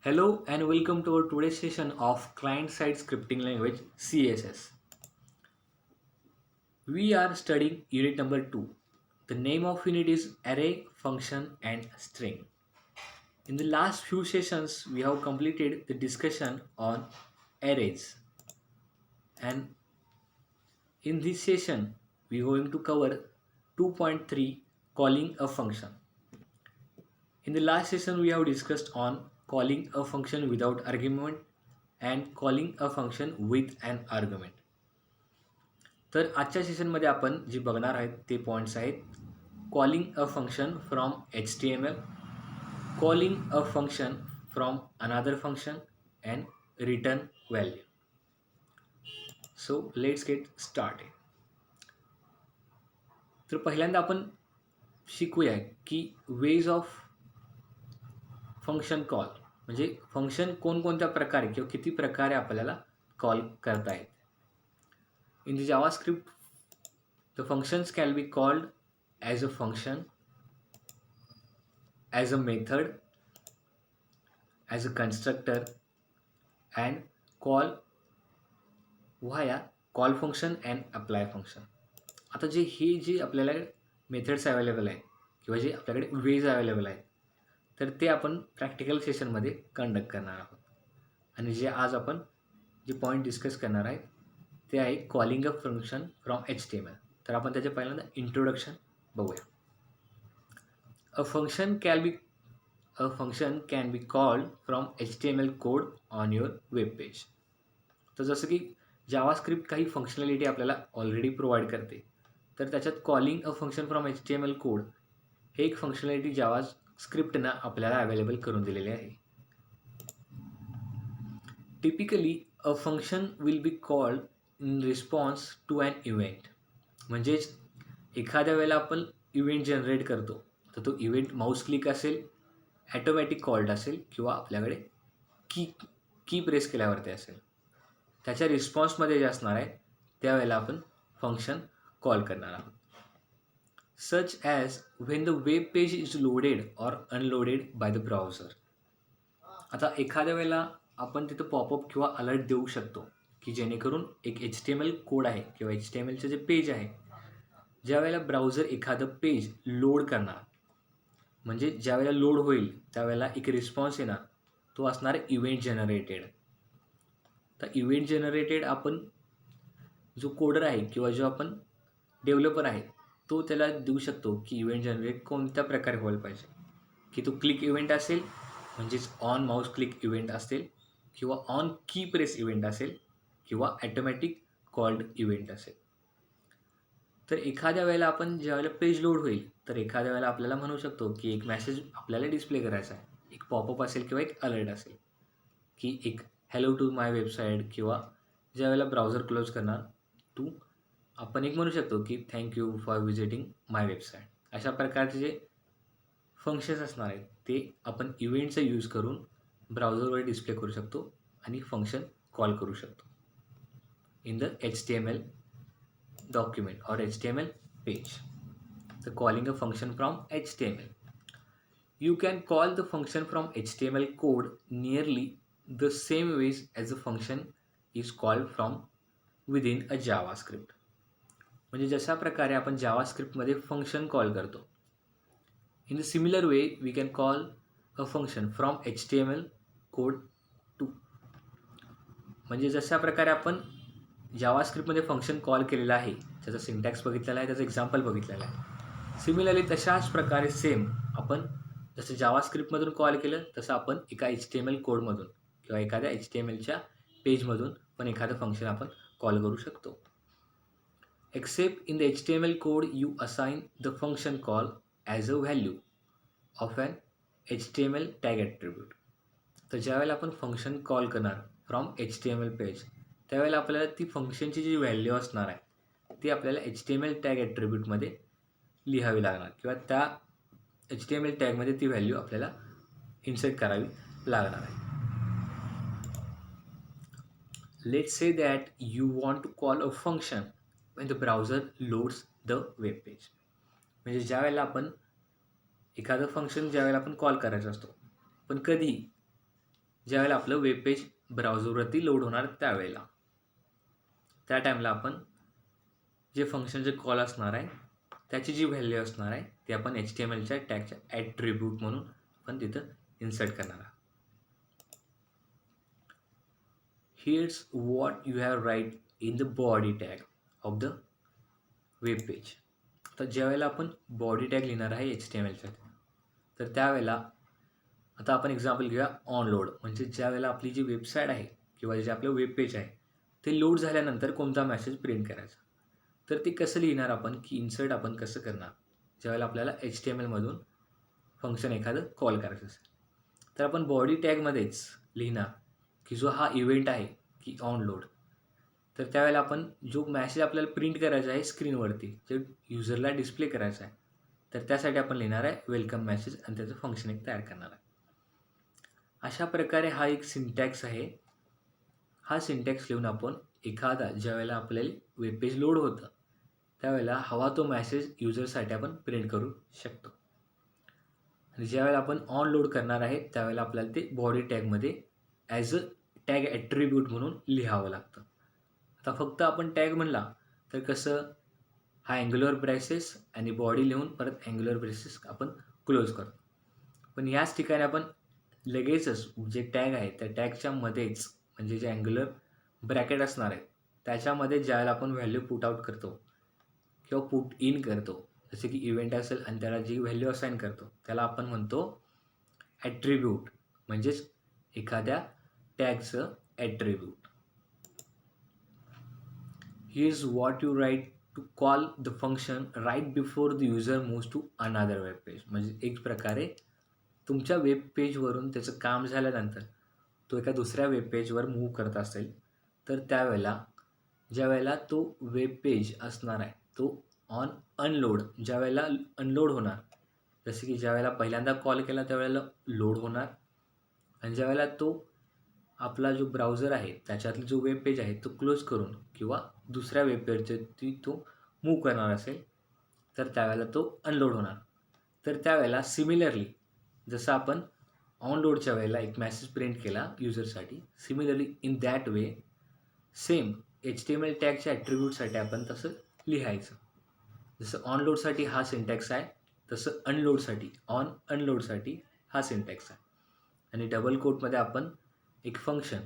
Hello and welcome to our today's session of client-side scripting language CSS. We are studying unit number 2. The name of unit is array, function and string. In the last few sessions we have completed the discussion on arrays, and in this session we are going to cover 2.3 calling a function. In the last session, we have discussed on calling a function without argument and calling a function with an argument. तर आजच्या सेशनमध्ये आपण जे बघणार आहेत ते points आहेत calling a function from HTML, calling a function from another function and return value. So let's get started. तर पहिल्यांदा आपण शिकूया की वेज ऑफ फंक्शन कॉल, म्हणजे फंक्शन कोणकोणत्या प्रकारे किंवा किती प्रकारे आपल्याला कॉल करता येते. In the JavaScript the functions can be called as a function, as a method, as a constructor and call via call function and apply function. आता जे आपल्याला मेथड्स अवेलेबल आहेत किंवा जे आपल्याकडे वेज अवेलेबल आहेत तर ते आपण प्रॅक्टिकल सेशनमध्ये कंडक्ट करणार आहोत. आणि जे आज आपण जे पॉईंट डिस्कस करणार आहेत ते आहे calling a function from HTML. तर आपण त्याचे पहिल्यांदा इंट्रोडक्शन बघूया. A function can be called from HTML code on your web page. तर जसं की जावास्क्रिप्ट काही फंक्शनॅलिटी आपल्याला ऑलरेडी प्रोव्हाइड करते, तर त्याच्यात calling a function from HTML code हे एक फंक्शनॅलिटी जावास्क्रिप्टनं आपल्याला अवेलेबल करून दिलेले आहे. Typically a function will be called in response to an event. म्हणजेच एखाद्या वेळेला आपण इव्हेंट जनरेट करतो तर तो इव्हेंट माऊस क्लिक असेल, ॲटोमॅटिक कॉल्ड असेल किंवा आपल्याकडे की की प्रेस केल्यावरती असेल. त्याच्या रिस्पॉन्समध्ये जे असणार आहे त्यावेळेला आपण फंक्शन कॉल करणार आहोत. Such as when the web page is loaded or unloaded by the browser. आता एखाद्या वेळेला आपण तिथं पॉपअप किंवा अलर्ट देऊ शकतो की जेणेकरून एक HTML कोड आहे किंवा HTMLचं जे पेज आहे, ज्यावेळेला ब्राउझर एखादं पेज लोड करणार, म्हणजे ज्यावेळेला लोड होईल त्यावेळेला एक रिस्पॉन्स येणार, तो असणार इव्हेंट जनरेटेड. तर इव्हेंट जनरेटेड आपण जो कोडर आहे किंवा जो आपण डेव्हलपर आहे तो त्याला देऊ शकतो की इव्हेंट जनरेट कोणत्या प्रकारे व्हायला पाहिजे, की तो क्लिक इव्हेंट असेल म्हणजेच ऑन माऊस क्लिक इव्हेंट असेल किंवा ऑन की प्रेस इव्हेंट असेल किंवा ॲटोमॅटिक कॉल्ड इव्हेंट असेल. तर एखाद्या वेळेला आपण ज्यावेळेला पेज लोड होईल तर एखाद्या वेळेला आपल्याला म्हणू शकतो की एक मेसेज आपल्याला डिस्प्ले करायचा आहे, एक पॉपअप असेल किंवा एक अलर्ट असेल की एक हॅलो टू माय वेबसाईट, किंवा ज्यावेळेला ब्राउझर क्लोज करणार आपण एक म्हणू शकतो की thank you for visiting my website. अशा प्रकारचे जे फंक्शन्स असणार आहेत ते आपण इव्हेंटचा यूज करून ब्राउझरवर डिस्प्ले करू शकतो आणि फंक्शन कॉल करू शकतो in the HTML document or HTML page. The calling a function from HTML. You can call the function from HTML code nearly the same ways as the function is called from within a JavaScript. म्हणजे जशा प्रकारे आपण जावास्क्रिप्टमध्ये function call करतो, in the similar way we can call a function from HTML code too. म्हणजे जशा प्रकारे आपण जावास्क्रिप्टमध्ये फंक्शन कॉल केलेलं आहे, त्याचा सिंटॅक्स बघितलेला आहे, त्याचं एक्झाम्पल बघितलेलं आहे. सिमिलरली तशाच प्रकारे सेम आपण जसं जावास्क्रिप्टमधून कॉल केलं तसं आपण एका HTML कोडमधून किंवा एखाद्या HTMLच्या पेजमधून पण एखादं फंक्शन आपण कॉल करू शकतो. Except in the HTML code you assign the function call as a value of an HTML tag attribute. तर ज्यावेळेला आपण फंक्शन कॉल करणार फ्रॉम HTML पेज त्यावेळेला आपल्याला ती फंक्शनची जी व्हॅल्यू असणार आहे ती आपल्याला HTML टॅग ॲट्रिब्यूटमध्ये लिहावी लागणार किंवा त्या HTML टॅगमध्ये ती व्हॅल्यू आपल्याला इन्सर्ट करावी लागणार आहे. Let's say that you want to call a function when the browser loads the web page. म्हणजे ज्यावेळेला आपण एखादं फंक्शन ज्यावेळेला आपण कॉल करायचं असतो, पण कधी ज्यावेळेला आपलं वेब पेज ब्राउझरवरती लोड होणार त्यावेळेला, त्या टाईमला आपण जे फंक्शनचे कॉल असणार आहे त्याची जी व्हॅल्यू असणार आहे ती आपण HTMLच्या टॅगच्या ॲट्रिब्यूट म्हणून आपण तिथं इन्सर्ट करणार आहोत. Here's what you have write in the body tag of the web page. तर ज्यावेळेला आपण बॉडी टॅग लिहिणार आहे HTMLच्या, तर त्यावेळेला आता आपण एक्झाम्पल घेऊया ऑनलोड. म्हणजे ज्यावेळेला आपली जी वेबसाईट आहे किंवा जे आपलं वेब पेज आहे ते लोड झाल्यानंतर कोणता मेसेज प्रिंट करायचा, तर ते कसं लिहिणार आपण, की इन्सर्ट आपण कसं करणार ज्यावेळेला आपल्याला HTMLमधून फंक्शन एखादं कॉल करायचं असेल. तर आपण बॉडी टॅगमध्येच लिहिणार की जो हा इव्हेंट आहे की ऑनलोड, तर त्यावेळेला आपण जो मॅसेज आपल्याला प्रिंट करायचा आहे स्क्रीनवरती, जे युजरला डिस्प्ले करायचा आहे, तर त्यासाठी आपण लिहिणार आहे वेलकम मॅसेज आणि त्याचं फंक्शन एक तयार करणार आहे. अशा प्रकारे हा एक सिंटॅक्स आहे. हा सिंटॅक्स लिहून आपण एखादा ज्यावेळेला आपल्याला वेब पेज लोड होतं त्यावेळेला हवा तो मॅसेज युजरसाठी आपण प्रिंट करू शकतो. आणि ज्यावेळेला आपण ऑन लोड करणार आहे त्यावेळेला आपल्याला ते बॉडी टॅगमध्ये ॲज अ टॅग ॲट्रिब्यूट म्हणून लिहावं लागतं. आता फक्त आपण टॅग म्हणला तर कसं, हा अँग्युलर ब्रेसेस आणि बॉडी लिहून परत अँग्युलर ब्रेसेस आपण क्लोज करतो. पण याच ठिकाणी आपण लगेचच जे टॅग आहे त्या टॅगच्या मध्येच म्हणजे जे अँग्युलर ब्रॅकेट असणार आहे त्याच्यामध्ये ज्यावेळेला आपण व्हॅल्यू पुट आउट करतो किंवा पुट इन करतो, जसे की इव्हेंट असेल आणि त्याला जी व्हॅल्यू असाइन करतो त्याला आपण म्हणतो ॲट्रिब्यूट, म्हणजेच एखाद्या टॅगचं attribute. Here's what you write to call the function right before the user moves to another web page. म्हणजे एक प्रकारे तुमच्या वेब पेजवरून त्याचं काम झाल्यानंतर तो एका दुसऱ्या वेब पेजवर मूव्ह करत असेल तर त्यावेळेला ज्यावेळेला तो वेब पेज असणार आहे तो अनलोड ज्यावेळेला अनलोड होणार, जसे की ज्यावेळेला पहिल्यांदा कॉल केला त्यावेळेला लोड होणार आणि ज्यावेळेला तो आपला जो ब्राउझर आहे त्याच्यातली जो वेब पेज आहे तो क्लोज करून किंवा दुसऱ्या वेब पेजवरती तो मूव्ह करणार असेल तर त्यावेळेला तो अनलोड होणार. तर त्यावेळेला सिमिलरली जसं आपण ऑनलोडच्या वेळेला एक मेसेज प्रिंट केला युजरसाठी, similarly in that way same HTML टॅगच्या ॲट्रिब्यूटसाठी आपण तसं लिहायचं. जसं ऑनलोडसाठी हा सिंटॅक्स आहे तसं अनलोडसाठी हा सिंटॅक्स आहे. आणि डबल कोटमध्ये आपण एक फंक्शन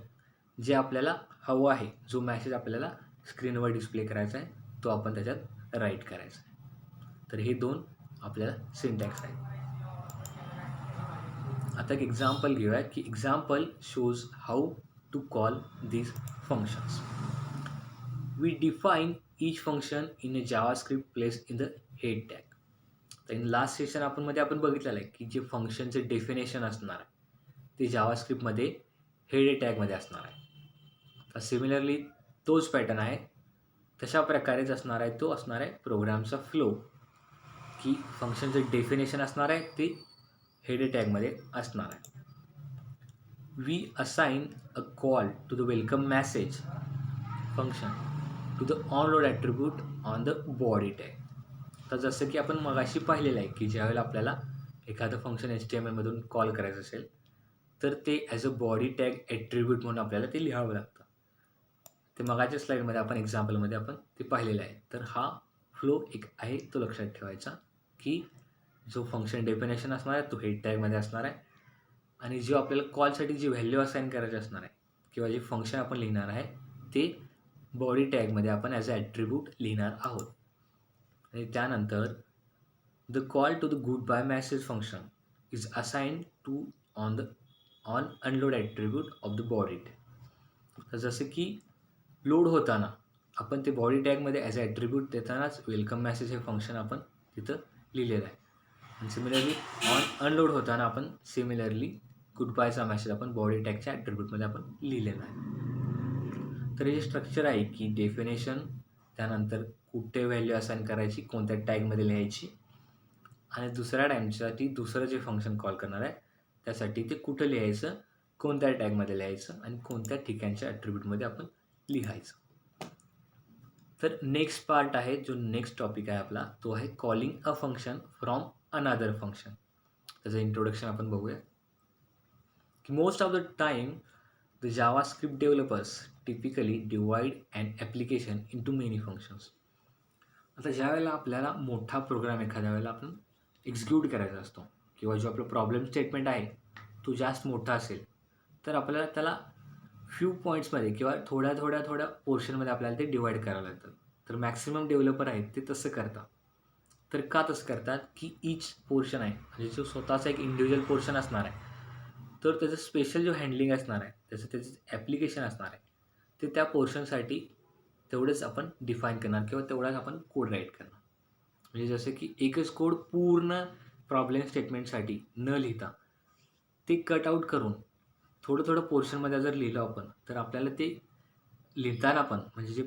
जे आपल्याला हवं आहे, जो मॅसेज आपल्याला स्क्रीनवर डिस्प्ले करायचा आहे तो आपण त्याच्यात राईट करायचा आहे. तर हे दोन आपल्याला सिंटॅक्स आहेत. आता एक एक्झाम्पल घेऊया की example shows how to call these functions. We define each function in a JavaScript placed in the head tag. तर इन लास्ट सेशन आपण बघितलेलं आहे की जे फंक्शनचे डेफिनेशन असणार आहे ते जावास्क्रिप्टमध्ये हेड टॅगमध्ये असणार आहे. तर सिमिलरली तोच पॅटर्न आहे, तशा प्रकारेच असणार आहे. तो असणार आहे प्रोग्रामचा फ्लो, की फंक्शनचं डेफिनेशन असणार आहे ते हेड टॅगमध्ये असणार आहे. We assign a call to the welcome message function to the onload attribute on the body tag. तर जसं की आपण मगाशी पाहिलेलं आहे की ज्यावेळेला आपल्याला एखादं फंक्शन HTMLमधून कॉल करायचं असेल तर ते as a body tag attribute म्हणून आपल्याला ते लिहावं लागतं. ते मगाच्या स्लाईडमध्ये आपण एक्झाम्पलमध्ये आपण ते पाहिलेलं आहे. तर हा फ्लो एक आहे तो लक्षात ठेवायचा की जो फंक्शन डेफिनेशन असणार आहे तो हेड टॅगमध्ये असणार आहे आणि जो आपल्याला कॉलसाठी जी व्हॅल्यू असाइन करायची असणार आहे किंवा जे फंक्शन आपण लिहिणार आहे ते बॉडी टॅगमध्ये आपण ॲज अ ॲट्रिब्यूट लिहिणार आहोत. आणि त्यानंतर the call to the goodbye message function is assign to on unload attribute of the body tag. तर जसं की लोड होताना आपण ते बॉडी टॅगमध्ये ॲज अ ॲट्रिब्यूट देतानाच वेलकम मॅसेज हे फंक्शन आपण तिथं लिहिलेलं आहे. आणि सिमिलरली अनलोड होताना आपण सिमिलरली गुड बायचा मॅसेज आपण बॉडी टॅगच्या ॲट्रिब्यूटमध्ये आपण लिहिलेला आहे. तर हे स्ट्रक्चर आहे की डेफिनेशन, त्यानंतर कुठे व्हॅल्यू असाइन करायची, कोणत्या टॅगमध्ये लिहायची आणि दुसऱ्या टाईमसाठी दुसरं जे फंक्शन कॉल करणार आहे त्यासाठी ते कुठं लिहायचं, कोणत्या टॅगमध्ये लिहायचं आणि कोणत्या ठिकाणच्या ॲट्रिब्यूटमध्ये आपण लिहायचं. तर नेक्स्ट पार्ट आहे, जो नेक्स्ट टॉपिक आहे आपला तो आहे calling a function from another function. त्याचं इंट्रोडक्शन आपण बघूया. की most of the time the JavaScript developers typically divide and application into many functions. आता ज्यावेळेला आपल्याला मोठा प्रोग्राम एखाद्या वेळेला आपण एक्झिक्यूट करायचा असतो किंवा जो आपला प्रॉब्लेम स्टेटमेंट आहे तो जास्त मोठा असेल, तर आपल्याला त्याला फ्यू पॉईंट्समध्ये किंवा थोड्या पोर्शनमध्ये आपल्याला ते डिवाईड करावं लागतं. तर मॅक्सिमम डेव्हलपर आहेत ते तसं करतात. तर का तसं करतात की ईच पोर्शन आहे म्हणजे जो स्वतःचा एक इंडिव्हिज्युअल पोर्शन असणार आहे, तर त्याचं स्पेशल जो हँडलिंग असणार आहे, त्याचं ॲप्लिकेशन असणार आहे, ते त्या पोर्शनसाठी तेवढंच आपण डिफाईन करणार किंवा तेवढाच आपण कोड राईट करणार. म्हणजे जसं की एकच कोड पूर्ण प्रॉब्लेम स्टेटमेंटसाठी न लिहिता ते कट आउट करून थोडं पोर्शनमध्ये जर लिहिलं आपण, तर आपल्याला ते लिहिताना पण म्हणजे जे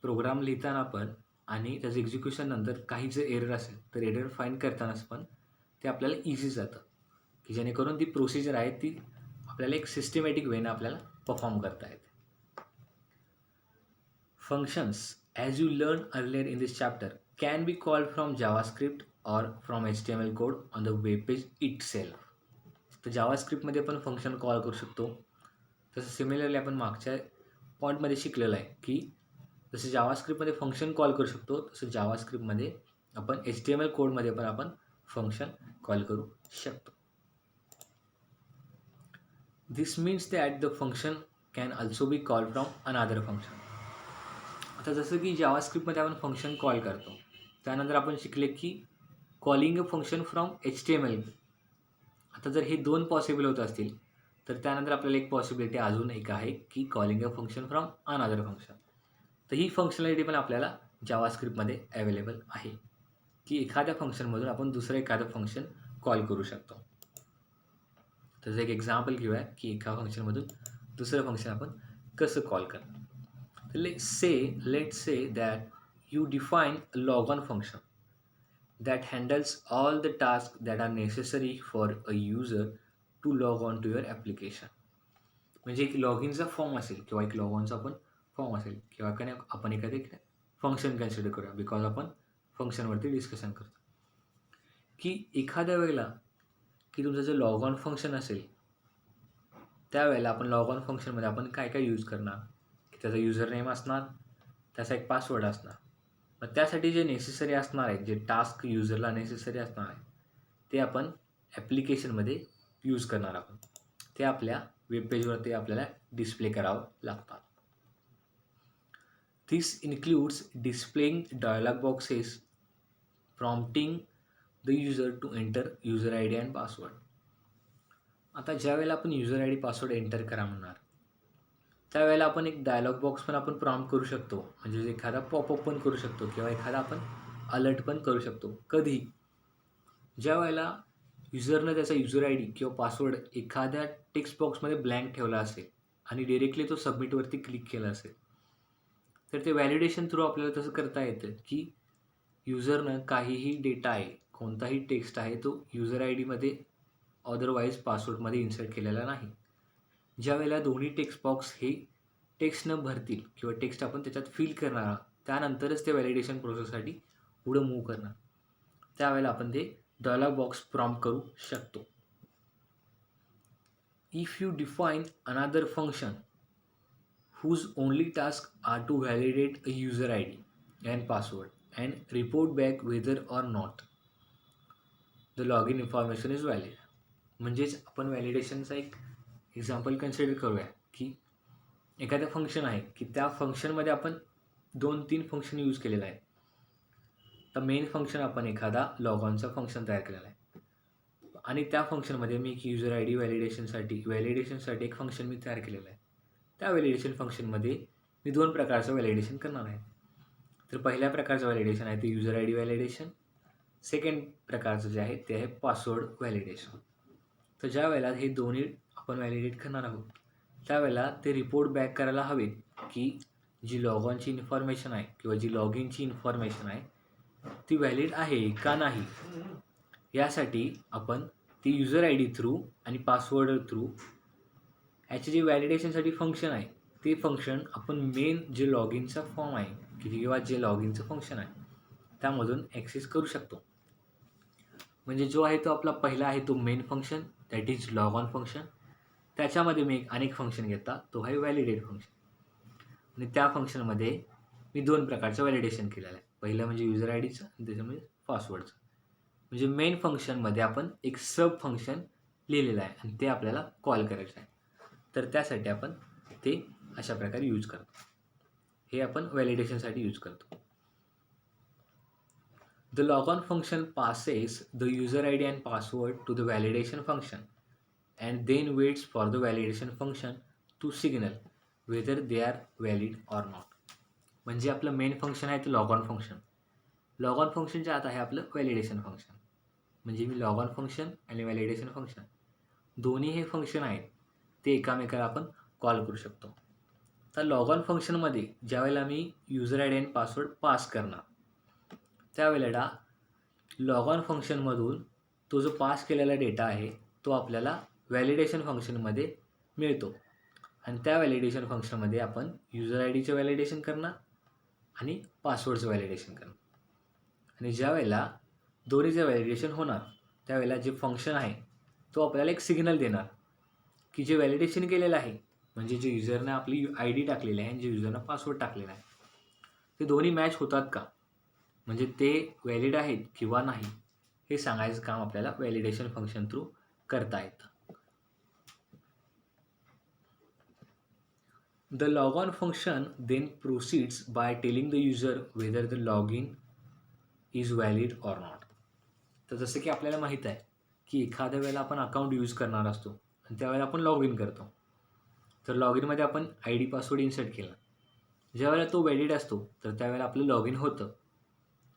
प्रोग्राम लिहिताना पण आणि त्याचं एक्झिक्युशन नंतर काही जर एरर असेल, तर एरर फाइंड करतानाच पण ते आपल्याला इझी जातं, की जेणेकरून ती प्रोसिजर आहे ती आपल्याला एक सिस्टमॅटिक वेनं आपल्याला परफॉर्म करता येते. Functions, as you learned earlier in this chapter, can be called from JavaScript or from HTML code on the web page itself. तर जावास्क्रिप्टमध्ये आपण फंक्शन कॉल करू शकतो. तसं सिमिलरली आपण मागच्या पॉईंटमध्ये शिकलेलं आहे की जसं जावास्क्रिप्टमध्ये फंक्शन कॉल करू शकतो, तसं जावास्क्रिप्टमध्ये आपण HTML कोडमध्ये पण आपण फंक्शन कॉल करू शकतो. This means that the function can also be call from another function. आता जसं की जावास्क्रिप्टमध्ये आपण फंक्शन कॉल करतो, त्यानंतर आपण शिकले की calling a function from HTML. आता जर हे 2 पॉसिबल होत असतील, तर त्यानंतर आपल्याला एक पॉसिबिलिटी अजून एक आहे की calling a function from another function. तर ही फंक्शनॅलिटी पण आपल्याला जावास्क्रिप्टमध्ये अवेलेबल आहे, की एखाद्या फंक्शनमधून आपण दुसरं एखादं फंक्शन कॉल करू शकतो. त्याचं एक एक्झाम्पल घेऊया की एका फंक्शनमधून दुसरं फंक्शन आपण कसं कॉल करणार. Let's say that you define a logon function that handles all the tasks that are necessary for a user to log on to your application. म्हणजे एक लॉगिनचा फॉर्म असेल किंवा एक लॉगॉनचा पण फॉर्म असेल किंवा आपण एखादे फंक्शन कन्सिडर करूया, बिकॉज आपण फंक्शनवरती डिस्कशन करतो की एखाद्या वेळेला की तुमचं जे लॉग ऑन फंक्शन असेल, त्यावेळेला आपण लॉग ऑन फंक्शनमध्ये आपण काय काय यूज करणार, की त्याचा युजर नेम असणार, त्याचा एक पासवर्ड असणार. मग त्यासाठी जे नेसेसरी असणार आहे, जे टास्क युजरला नेसेसरी असणार आहे, ते आपण ॲप्लिकेशनमध्ये यूज करणार आहोत. ते आपल्या वेबपेजवरती आपल्याला डिस्प्ले करावं लागतात. This includes displaying dialog boxes, prompting the user to enter user I D and password. आता ज्यावेळेला आपण user I D password enter करा म्हणणार, त्यावेळेला आपण एक डायलॉग बॉक्स पण आपण प्रॉम्प्ट करू शकतो, म्हणजे एखादा पॉपअप पण करू शकतो किंवा एखादा आपण अलर्ट पण करू शकतो. कधी? ज्या वेळेला युजरनं त्याचा युजर आय डी किंवा पासवर्ड एखाद्या टेक्स्ट बॉक्समध्ये ब्लँक ठेवला असेल आणि डिरेक्टली तो सबमिटवरती क्लिक केला असेल, तर ते व्हॅलिडेशन थ्रू आपल्याला तसं करता येतं की युजरनं काहीही डेटा आहे, कोणताही टेक्स्ट आहे, तो युजर आय डीमध्ये अदरवाईज पासवर्डमध्ये इन्सर्ट केलेला नाही. ज्यावेळेला दोन्ही टेक्स्ट बॉक्स हे टेक्स्ट न भरतील किंवा टेक्स्ट आपण त्याच्यात फिल करणार, त्यानंतरच ते व्हॅलिडेशन प्रोसेससाठी पुढं मूव्ह करणार, त्यावेळेला आपण ते डायलॉग बॉक्स प्रॉम्प्ट करू शकतो. इफ यू डिफाईन अनादर function whose only tasks are to validate a user ID and password and report back whether or not the login information is valid. म्हणजेच आपण व्हॅलिडेशनचा एक एक्झाम्पल कन्सिडर करूया की एखादं function आहे की त्या फंक्शनमध्ये आपण 2-3 फंक्शन यूज केलेलं आहे. तर मेन फंक्शन आपण एखादा लॉगॉनचा फंक्शन तयार केलेला आहे आणि त्या फंक्शनमध्ये मी एक युजर आय डी व्हॅलिडेशनसाठी एक फंक्शन मी तयार केलेलं आहे. त्या व्हॅलिडेशन फंक्शनमध्ये मी 2 प्रकारचं व्हॅलिडेशन करणार आहे. तर पहिल्या प्रकारचं व्हॅलिडेशन आहे ते user I D validation. Second प्रकारचं जे आहे ते आहे पासवर्ड व्हॅलिडेशन. तर ज्या वेळेला हे दोन्ही आपण व्हॅलिडेट करणार आहोत, त्यावेळेला ते रिपोर्ट बॅक करायला हवे की जी लॉगॉनची इन्फॉर्मेशन आहे किंवा जी लॉग इनची इन्फॉर्मेशन आहे ती व्हॅलिड आहे का नाही. यासाठी आपण ती युजर आय डी थ्रू आणि पासवर्ड थ्रू ह्याचे जे व्हॅलिडेशनसाठी फंक्शन आहे ते फंक्शन आपण मेन जे लॉग इनचा फॉर्म आहे किंवा जे लॉग इनचं फंक्शन आहे त्यामधून ॲक्सेस करू शकतो. म्हणजे जो आहे तो आपला पहिला आहे तो main function, that is log on function. त्याच्यामध्ये मी एक अनेक फंक्शन घेतला, तो आहे व्हॅलिडेट फंक्शन. आणि त्या फंक्शनमध्ये मी 2 प्रकारचं व्हॅलिडेशन केलेलं आहे. पहिलं म्हणजे युजर आय डीचं आणि दुसरं म्हणजे पासवर्डचं. म्हणजे मेन फंक्शनमध्ये आपण एक सब फंक्शन लिहिलेलं आहे आणि ते आपल्याला कॉल करायचं आहे. तर त्यासाठी आपण ते अशा प्रकारे यूज करतो. हे आपण व्हॅलिडेशनसाठी यूज करतो. The logon function passes the user ID and password to the validation function and then waits for the validation function to signal whether they are valid or not. म्हणजे आपलं मेन फंक्शन आहे ते लॉगॉन function. लॉगॉन फंक्शनच्या आत आहे आपलं validation function. म्हणजे मी लॉगॉन function आणि व्हॅलिडेशन फंक्शन दोन्ही हे फंक्शन आहेत ते एकामेकाला आपण कॉल करू शकतो. तर लॉगॉन फंक्शनमध्ये ज्यावेळेला मी युजर आय डी आणि पासवर्ड पास करणार त्यावेळेला लॉगॉन फंक्शनमधून तो जो पास केलेला डेटा आहे तो आपल्याला व्हॅलिडेशन फंक्शनमध्ये मिळतो आणि त्या व्हॅलिडेशन फंक्शनमध्ये आपण युजर आय डीचं व्हॅलिडेशन करणार आणि पासवर्डचं व्हॅलिडेशन करणार. आणि ज्या वेळेला दोन्हीचं व्हॅलिडेशन होणार त्यावेळेला जे फंक्शन आहे तो आपल्याला एक सिग्नल देणार की जे व्हॅलिडेशन केलेलं आहे म्हणजे जे युजरनं आपली आय डी टाकलेली आहे आणि जे युजरनं पासवर्ड टाकलेला आहे ते दोन्ही मॅच होतात का, म्हणजे ते व्हॅलिड आहेत किंवा नाही हे सांगायचं काम आपल्याला व्हॅलिडेशन फंक्शन थ्रू करता येतं. The logon function then proceeds by telling the user whether the login is valid or not. तर जसं की आपल्याला माहीत आहे की एखाद्या वेळेला आपण अकाउंट यूज करणार असतो आणि त्यावेळेला आपण लॉग इन करतो. तर लॉग इनमध्ये आपण आय डी पासवर्ड इन्सर्ट केला. ज्यावेळेला तो व्हॅलिड असतो तर त्यावेळेला आपलं लॉग इन होतं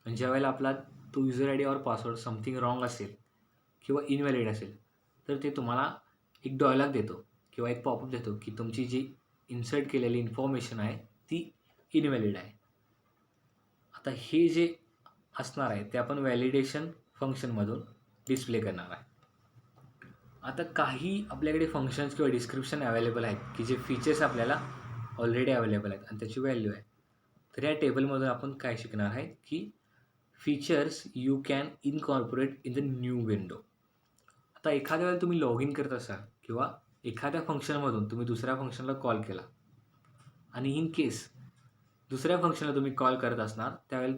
आणि ज्यावेळेला आपला तो युजर आय डी और पासवर्ड समथिंग रॉंग असेल किंवा इनव्हॅलिड असेल तर ते तुम्हाला एक डायलॉग देतो किंवा एक पॉपअप देतो की तुमची जी इन्सर्ट केलेली इन्फॉर्मेशन आहे ती इनव्हॅलिड आहे. आता हे जे असणार आहे ते आपण व्हॅलिडेशन फंक्शनमधून डिस्प्ले करणार आहे. आता काही आपल्याकडे फंक्शन्स किंवा डिस्क्रिप्शन अवेलेबल आहेत की जे फीचर्स आपल्याला ऑलरेडी अवेलेबल आहेत आणि त्याची व्हॅल्यू आहे. तर या टेबलमधून आपण काय शिकणार आहे की features you can incorporate in the new window. आता एखाद्या वेळेला तुम्ही लॉग इन करत असाल किंवा एखाद्या फंक्शनमधून तुम्ही दुसऱ्या फंक्शनला कॉल केला आणि इन केस दुसऱ्या फंक्शनला तुम्ही कॉल करत असणार त्यावेळेला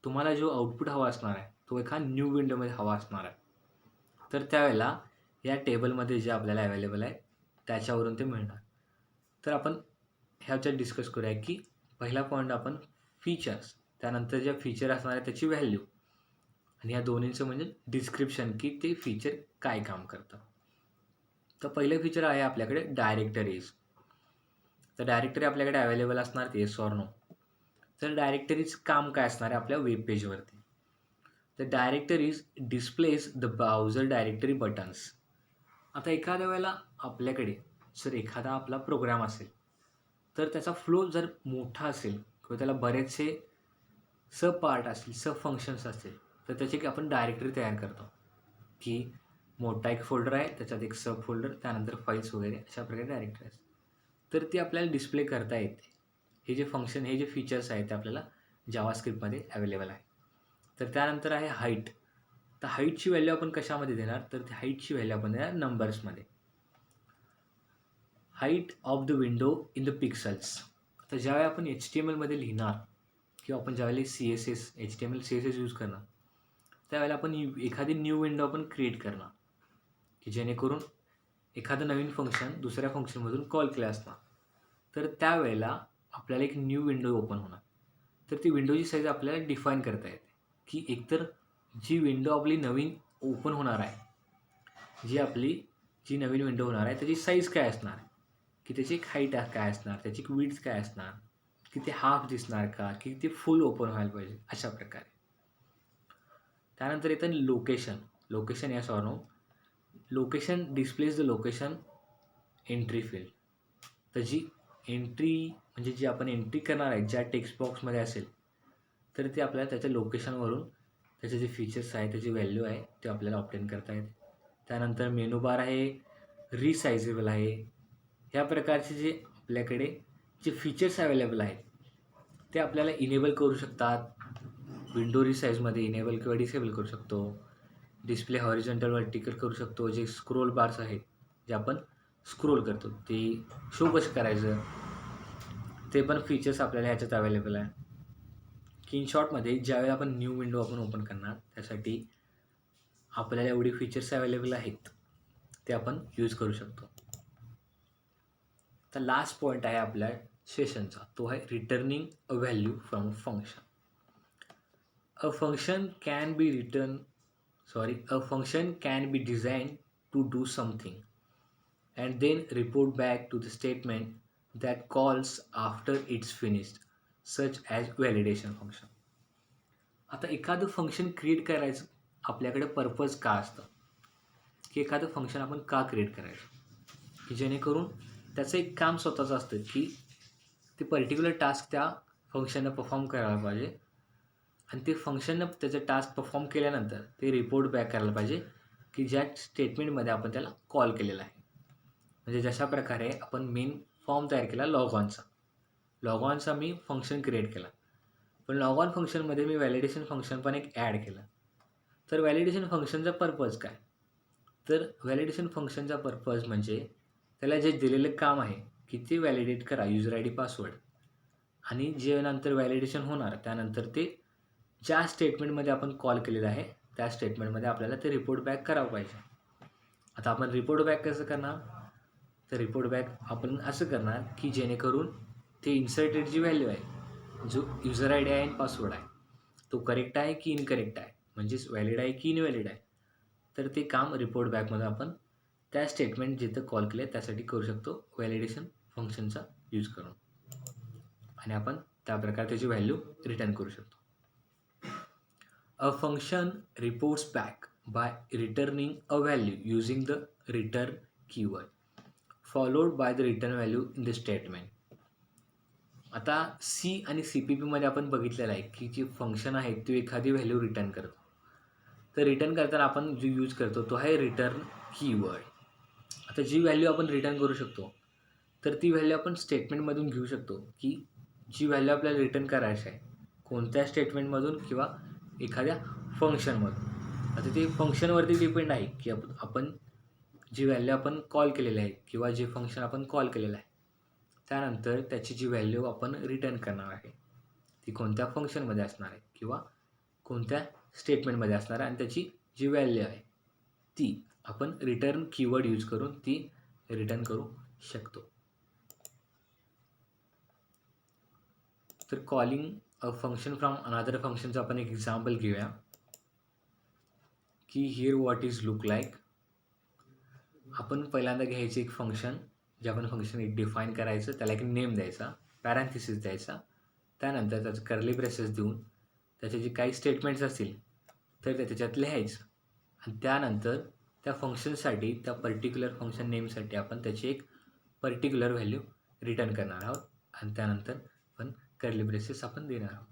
तुम्हाला जो आउटपुट हवा असणार आहे तो एका न्यू विंडोमध्ये हवा असणार आहे. तर त्यावेळेला या टेबलमध्ये जे आपल्याला अवेलेबल आहे त्याच्यावरून ते मिळणार. तर आपण ह्याच्यात डिस्कस करूया की पहिला पॉईंट आपण फीचर्स, त्यानंतर ज्या फीचर असणार आहे त्याची व्हॅल्यू आणि या दोन्हीचं म्हणजे डिस्क्रिप्शन की ते फीचर काय काम करतं. तर पहिलं फीचर आहे आपल्याकडे डायरेक्टरीज. तर डायरेक्टरी आपल्याकडे अवेलेबल असणार ते येस ऑर नो. तर डायरेक्टरीज काम काय असणार आहे आपल्या वेब पेजवरती. तर directories displace the browser directory buttons. आता एखाद्या वेळेला आपल्याकडे जर एखादा आपला प्रोग्राम असेल तर त्याचा फ्लो जर मोठा असेल किंवा त्याला बरेचसे सब पार्ट असतील, सब फंक्शन्स असतील तर त्याची एक आपण डायरेक्टरी तयार करतो की मोठा एक फोल्डर आहे त्याच्यात एक सब फोल्डर त्यानंतर फाईल्स वगैरे अशा प्रकारे डायरेक्टरी असते. तर ती आपल्याला डिस्प्ले करता येते. हे जे फंक्शन हे जे फीचर्स आहेत ते आपल्याला जावास्क्रिप्टमध्ये अवेलेबल आहे. तर त्यानंतर आहे हाईट. तर हाईटची व्हॅल्यू आपण कशामध्ये देणार तर ती हाईटची व्हॅल्यू आपण देणार नंबर्समध्ये. Height of the window in the pixels. तर ज्यावेळी आपण HTMLमध्ये लिहिणार किंवा आपण ज्यावेळेला HTML CSS यूज करणार त्यावेळेला आपण एखादी न्यू विंडो आपण क्रिएट करणार की जेणेकरून एखादं नवीन फंक्शन दुसऱ्या फंक्शनमधून कॉल केलं असणार तर त्यावेळेला आपल्याला एक न्यू विंडो ओपन होणार. तर ती विंडोची साईज आपल्याला डिफाईन करता येते की एकतर जी विंडो आपली नवीन ओपन होणार आहे जी नवीन विंडो होणार आहे त्याची साईज काय असणार की त्याची एक हाईट काय असणार, त्याची एक विड्थ काय असणार, की ते हाफ दिसणार का की ते फुल ओपन व्हायला पाहिजे अशा प्रकारे. त्यानंतर येतं लोकेशन या सॉर नो. Location displays the location entry field. तर जी एंट्री म्हणजे जी आपण एंट्री करणार आहे ज्या टेक्स्ट बॉक्समध्ये असेल तर ते आपल्याला त्याच्या लोकेशनवरून त्याचे जे फीचर्स आहे त्याची व्हॅल्यू आहे ते आपल्याला ऑप्टेन करता येते. त्यानंतर मेनू बार आहे, रिसायझेबल आहे. ह्या प्रकारचे जे आपल्याकडे जे फीचर्स अवेलेबल आहेत ते आपल्याला इनेबल करू शकतात. विंडो रिसाईजमध्ये इनेबल किंवा डिसेबल करू शकतो. डिस्प्ले हॉरिझॉन्टल वर्टिकल करू शकतो. जे स्क्रोल बार्स आहेत जे आपण स्क्रोल करतो ते शो कसं करायचं ते पण फीचर्स आपल्याला ह्याच्यात अवेलेबल आहे. की इन शॉर्टमध्ये ज्यावेळेला आपण न्यू विंडो आपण ओपन करणार त्यासाठी आपल्याला एवढी फीचर्स अवेलेबल आहेत ते आपण यूज करू शकतो. तर लास्ट पॉईंट आहे आपल्या सेशनचा, तो आहे returning a value from a function. A function can be a function can be designed to do something and then report back to the statement that calls after it's finished, such as validation function. आता एखादं function create करायचं आपल्याकडे purpose का असतं, की एखादं function आपण का क्रिएट करायचं, की जेणेकरून त्याचं एक काम स्वतःचं असतं की ते पर्टिक्युलर टास्क त्या फंक्शननं परफॉर्म करायला पाहिजे आणि ते फंक्शननं त्याचं टास्क परफॉर्म केल्यानंतर ते रिपोर्ट बॅक करायला पाहिजे की ज्या स्टेटमेंटमध्ये आपण त्याला कॉल केलेला आहे. म्हणजे जशा प्रकारे आपण मेन फॉर्म तयार केला लॉगॉनचा मी फंक्शन क्रिएट केला, पण लॉगॉन फंक्शनमध्ये मी व्हॅलिडेशन फंक्शन पण एक ॲड केलं. तर व्हॅलिडेशन फंक्शनचा पर्पज काय, तर व्हॅलिडेशन फंक्शनचा पर्पज म्हणजे त्याला जे दिलेलं काम आहे की ते व्हॅलिडेट करा युजर आय डी पासवर्ड, आणि जे नंतर व्हॅलिडेशन होणार त्यानंतर ते ज्या स्टेटमेंटमध्ये आपण कॉल केलेलं आहे त्या स्टेटमेंटमध्ये आपल्याला ते रिपोर्ट बॅक करावं पाहिजे. आता आपण रिपोर्ट बॅक कसं करणार, तर रिपोर्ट बॅक आपण असं करणार की जेणेकरून ते इन्सर्टेड जी व्हॅल्यू आहे, जो युजर आय डी आहे आणि पासवर्ड आहे, तो करेक्ट आहे की इनकरेक्ट आहे, म्हणजेच व्हॅलिड आहे की इनव्हॅलिड आहे, तर ते काम रिपोर्ट बॅकमध्ये आपण त्या स्टेटमेंट जिथं कॉल केलं आहे त्यासाठी करू शकतो व्हॅलिडेशन फंक्शनचा यूज करून, आणि आपण त्याप्रकारे त्याची व्हॅल्यू रिटर्न करू शकतो. A function reports back by returning a value using the return keyword followed by the return value in the statement. आता सी आणि सी पी पीमध्ये आपण बघितलेलं आहे की जे फंक्शन आहे ते एखादी व्हॅल्यू रिटर्न करतो. तर रिटर्न करताना आपण जो यूज करतो तो आहे रिटर्न कीवर्ड. आता जी व्हॅल्यू आपण रिटर्न करू शकतो तर ती व्हॅल्यू आपण स्टेटमेंटमधून घेऊ शकतो, की जी व्हॅल्यू आपल्याला रिटर्न करायची आहे कोणत्या स्टेटमेंटमधून किंवा एखाद्या फंक्शनमधून. आता ते फंक्शनवरती डिपेंड आहे की आपण जी व्हॅल्यू आपण कॉल केलेली आहे किंवा जे फंक्शन आपण कॉल केलेलं आहे त्यानंतर त्याची जी व्हॅल्यू आपण रिटर्न करणार आहे ती कोणत्या फंक्शनमध्ये असणार आहे किंवा कोणत्या स्टेटमेंटमध्ये असणार आहे, आणि त्याची जी व्हॅल्यू आहे ती आपण रिटर्न कीवर्ड यूज करून ती रिटर्न करू शकतो. तर calling a function from another फंक्शनचं आपण एक एक्झाम्पल घेऊया की here what is look like. आपण पहिल्यांदा घ्यायचे एक फंक्शन, जे आपण फंक्शन एक डिफाईन करायचं, त्याला एक नेम द्यायचा, पॅरेंथिसिस द्यायचा, त्यानंतर त्याचं कर्ली ब्रेसेस देऊन त्याचे जे काही स्टेटमेंट्स असतील तर ते त्याच्यात लिहायचं, आणि त्यानंतर त्या फंक्शनसाठी त्या पर्टिक्युलर फंक्शन नेमसाठी आपण त्याची एक पर्टिक्युलर व्हॅल्यू रिटर्न करणार आहोत, आणि त्यानंतर आपण कर्ली ब्रेसेस आपण देणार आहोत.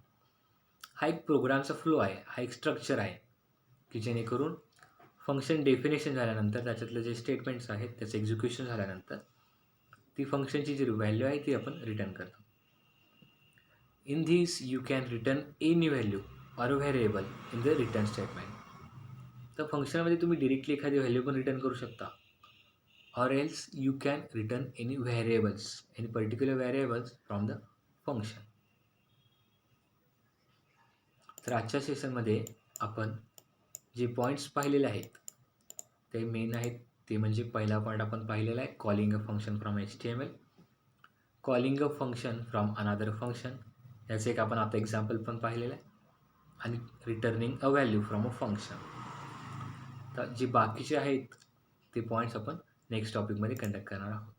हा एक प्रोग्रामचा फ्लो आहे, हा एक स्ट्रक्चर आहे की जेणेकरून फंक्शन डेफिनेशन झाल्यानंतर त्याच्यातले जे स्टेटमेंट्स आहेत त्याचं एक्झिक्युशन झाल्यानंतर ती फंक्शनची जी व्हॅल्यू आहे ती आपण रिटर्न करतो. In this you can return any value or variable in the return statement. तर फंक्शनमध्ये तुम्ही डिरेक्टली एखादी व्हॅल्यू पण रिटर्न करू शकता, or else you can return any variables, any particular variables from the function. तर आजच्या सेशनमध्ये आपण जे पॉईंट्स पाहिलेले आहेत ते मेन आहेत, ते म्हणजे पहिला पॉईंट आपण पाहिलेला आहे calling a function from HTML, calling a function from another function, याचं एक आपण आता एक्झाम्पल पण पाहिलेलं आहे, आणि returning a value from a function. तर जे बाकीचे आहेत ते पॉईंट्स आपण नेक्स्ट टॉपिकमध्ये कंडक्ट करणार आहोत.